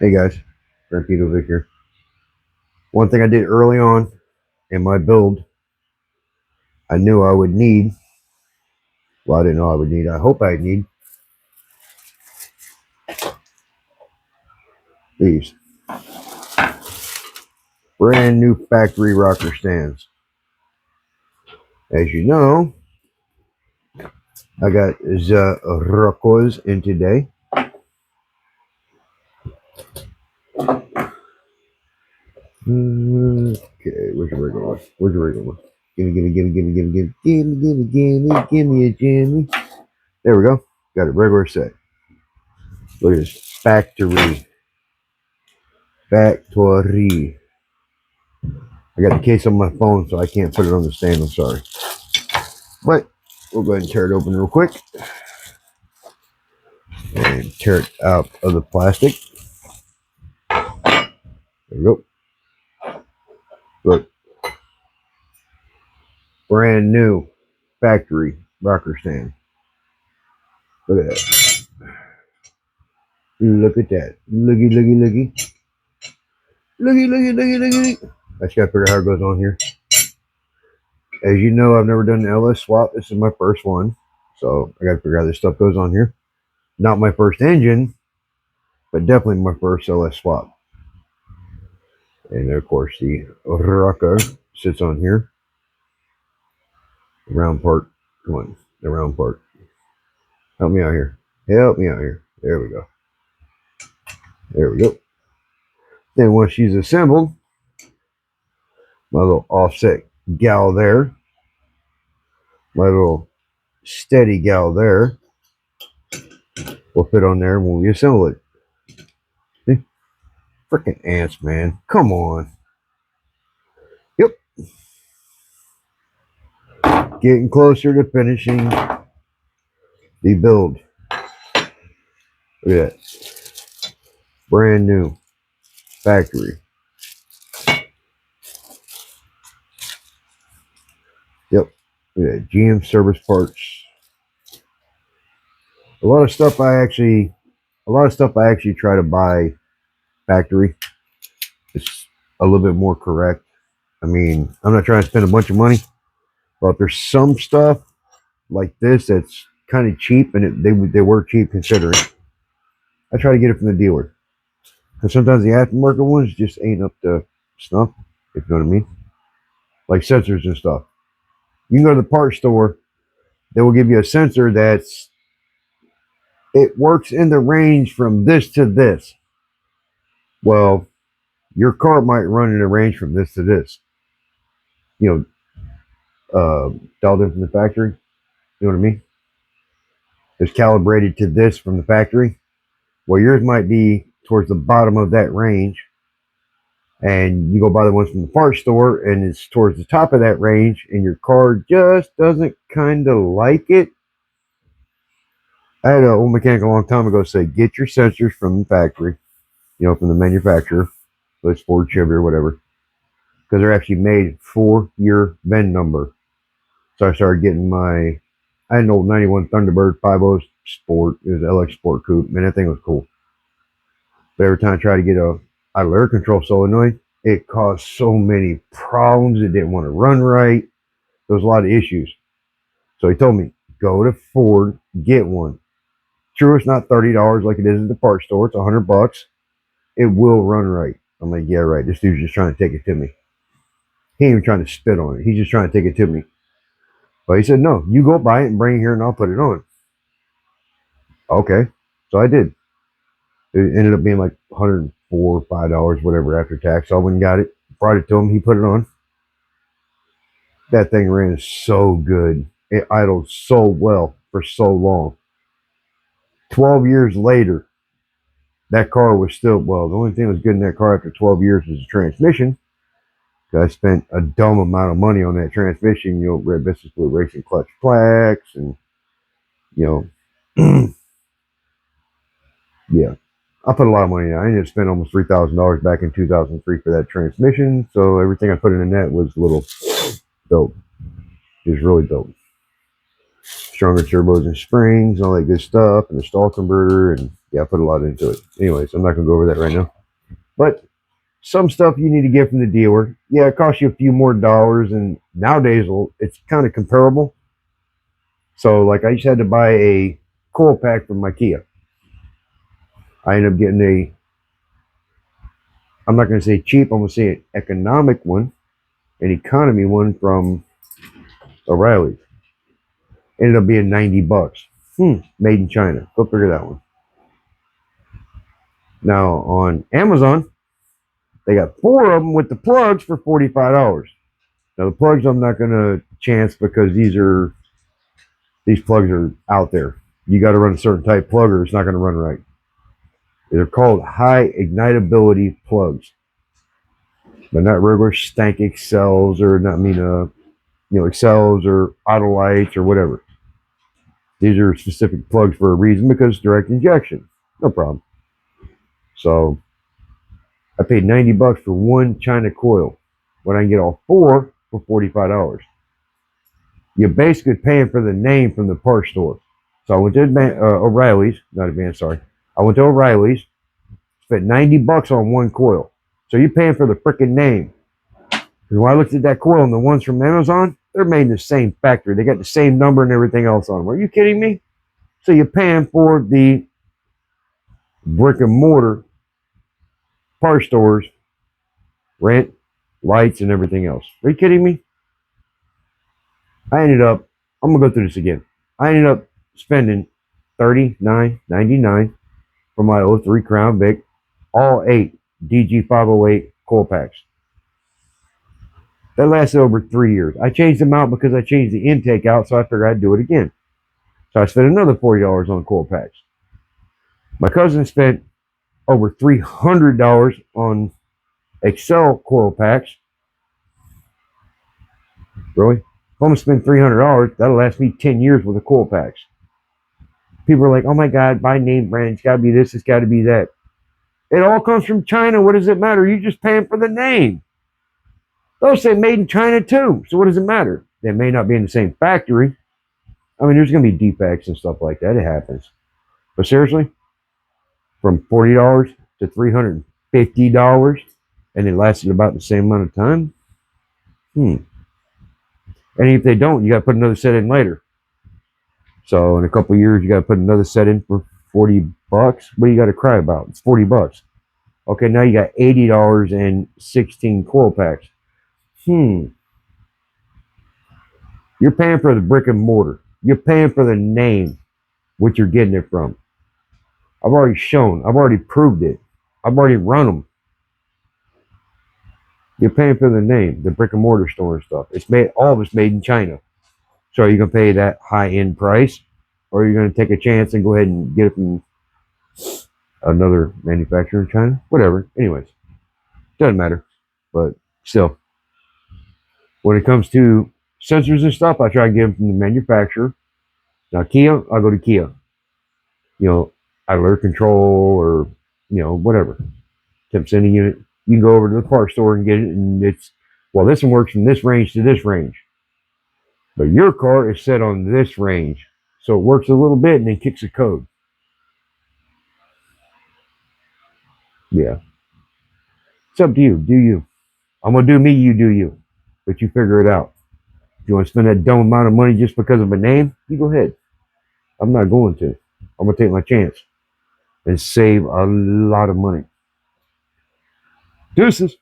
Hey guys, Brent Vic here. One thing I did early on in my build, I knew I would need, well, I didn't know I would need, I hope I'd need these brand new factory rocker stands. As you know, I got the rockers in today. Okay, where's the regular one? Where's the regular one? Gimme a Jimmy. There we go. Got a regular set. Look at this. Factory. I got the case on my phone, so I can't put it on the stand. I'm sorry. But we'll go ahead and tear it open real quick. And tear it out of the plastic. There we go. Look. Brand new factory rocker stand. Look at that. Look at that. Looky. Looky. I just gotta figure out how it goes on here. As you know, I've never done an LS swap. This is my first one. So I gotta figure out how this stuff goes on here. Not my first engine, but definitely my first LS swap. And of course the rocker sits on here. The round part. Come on, the round part. Help me out here. There we go. Then once she's assembled, my little offset gal there, my little steady gal there, will fit on there when we assemble it. See? Freaking ants, man. Come on. Yep. Getting closer to finishing the build. Look at that. Brand new factory. Yep. Look at that. GM service parts. A lot of stuff I actually try to buy factory. It's a little bit more correct. I mean, I'm not trying to spend a bunch of money, but there's some stuff like this that's kind of cheap, and they were cheap considering. I try to get it from the dealer, because sometimes the aftermarket ones just ain't up to snuff, if you know what I mean. Like sensors and stuff. You can go to the parts store, they will give you a sensor it works in the range from this to this. Well, your car might run in a range from this to this. You know, dialed in from the factory. You know what I mean? It's calibrated to this from the factory. Well, yours might be towards the bottom of that range, and you go buy the ones from the parts store, and it's towards the top of that range, and your car just doesn't kind of like it. I had an old mechanic a long time ago say, get your sensors from the factory, you know, from the manufacturer, so it's Ford, Chevy, or whatever, because they're actually made for your VIN number. So I started getting I had an old 91 Thunderbird 5.0 Sport. It was an LX Sport Coupe. Man, that thing was cool. But every time I tried to get a idle air control solenoid, it caused so many problems. It didn't want to run right. There was a lot of issues. So he told me, go to Ford, get one. True, it's not $30 like it is at the parts store. It's $100. It will run right. I'm like, yeah, right. This dude's just trying to take it to me. He ain't even trying to spit on it. He's just trying to take it to me. But he said, no, you go buy it and bring it here and I'll put it on. Okay. So I did. It ended up being like $104 or $5, whatever, after tax. So I went and got it, brought it to him. He put it on. That thing ran so good. It idled so well for so long. 12 years later, that car was still, well, the only thing that was good in that car after 12 years was the transmission. I spent a dumb amount of money on that transmission, you know, red business blue racing clutch plaques, and, you know, yeah. I put a lot of money in. I ended up spending almost $3,000 back in 2003 for that transmission. So everything I put in that was a little dope. It was really dope. Stronger turbos and springs, all that good stuff, and the stall converter, and Yeah, I put a lot into it. Anyways, I'm not gonna go over that right now. But some stuff you need to get from the dealer. Yeah, it costs you a few more dollars, and nowadays it's kind of comparable. So, like, I just had to buy a coil pack from IKEA. I ended up getting I'm not going to say cheap, I'm going to say an economic one, an economy one from O'Reilly's. Ended up being 90 bucks. Made in China. Go figure that one. Now, on Amazon, they got 4 of them with the plugs for $45. Now, the plugs I'm not going to chance because these plugs are out there. You got to run a certain type plug or it's not going to run right. They're called high ignitability plugs. They're not regular stank excels or not excels or autolites or whatever. These are specific plugs for a reason because direct injection. No problem. So I paid 90 bucks for one China coil when I can get all 4 for $45. You're basically paying for the name from the parts store. So I went to O'Reilly's, not Advanced, sorry. I went to O'Reilly's, spent 90 bucks on one coil. So you're paying for the freaking name. Because when I looked at that coil and the ones from Amazon, they're made in the same factory. They got the same number and everything else on them. Are you kidding me? So you're paying for the brick and mortar parts stores, rent, lights, and everything else. Are you kidding me? I'm going to go through this again. I ended up spending $39.99 for my '03 Crown Vic, all 8 DG508 coil packs. That lasted over 3 years. I changed them out because I changed the intake out, so I figured I'd do it again. So I spent another $40 on coil packs. My cousin spent over $300 on Excel coil packs. Really? If I'm going to spend $300, that'll last me 10 years with the coil packs. People are like, oh my God, buy name brand. It's got to be this, it's got to be that. It all comes from China. What does it matter? You're just paying for the name. They'll say made in China too. So what does it matter? They may not be in the same factory. I mean, there's going to be defects and stuff like that. It happens. But seriously, from $40 to $350, and it lasted about the same amount of time. And if they don't, you got to put another set in later. So in a couple of years, you got to put another set in for 40 bucks. What do you got to cry about? It's 40 bucks. Okay, now you got $80 and 16 coil packs. You're paying for the brick and mortar. You're paying for the name, what you're getting it from. I've already shown. I've already proved it. I've already run them. You're paying for the name, the brick and mortar store and stuff. It's made, all of it's made in China. So are you going to pay that high-end price, or are you going to take a chance and go ahead and get it from another manufacturer in China? Whatever. Anyways, doesn't matter. But still, when it comes to sensors and stuff, I try to get them from the manufacturer. Now, Kia, I'll go to Kia. Alert control or, whatever. Temp sending unit. You can go over to the parts store and get it, and this one works from this range to this range. But your car is set on this range. So it works a little bit and then kicks a code. Yeah. It's up to you. Do you. I'm going to do me, you do you. But you figure it out. If you want to spend that dumb amount of money just because of a name, you go ahead. I'm not going to. I'm going to take my chance and save a lot of money. Deuces.